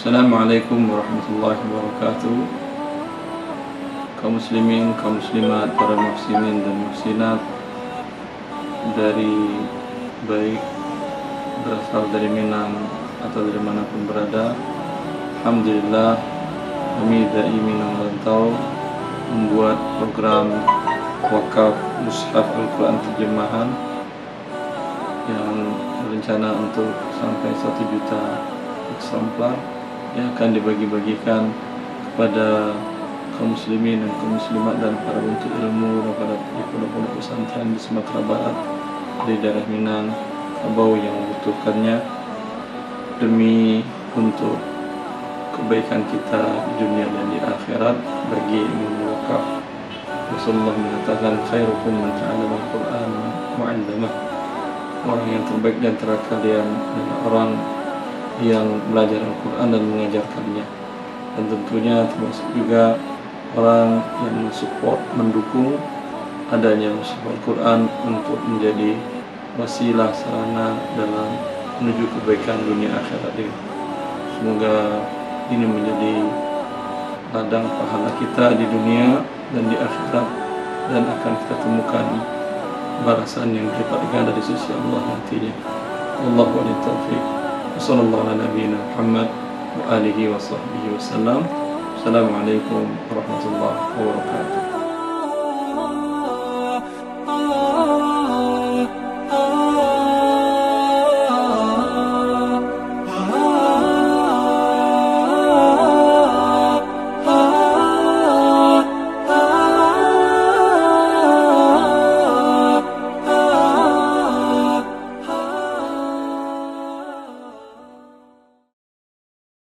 Assalamualaikum warahmatullahi wabarakatuh. Kaum muslimin, kaum muslimat, para muhsinin dan muhsinat, dari baik berasal dari Minang atau dari manapun berada, alhamdulillah kami Dai Minang Rantau membuat program wakaf mushaf Al-Quran terjemahan yang berencana untuk sampai 1 juta eksemplar yang akan dibagi-bagikan kepada kaum muslimin dan kaum muslimat dan para penuntut ilmu dan para pondok-pondok pesantren di Sumatera Barat, di daerah Minang, Kabau yang membutuhkannya, demi untuk kebaikan kita di dunia dan di akhirat bagi ilmu wakaf. Rasulullah mengatakan, khairukum man ta'allama al-Qur'an wa 'allamah. Orang yang terbaik di antara kalian adalah orang yang belajar Al-Quran dan mengajarkannya. Dan tentunya termasuk juga orang yang mensupport, mendukung adanya mushaf Al-Quran untuk menjadi wasilah sarana dalam menuju kebaikan dunia akhirat ini. Semoga ini menjadi ladang pahala kita di dunia dan di akhirat, dan akan kita temukan balasan yang berlipat ganda di sisi Allah nantinya. Wallahu a'lam taufiq. Wassallallahu ala nabiyyina Muhammad wa alihi wa sahbihi wasallam. Assalamualaikum warahmatullahi wabarakatuh.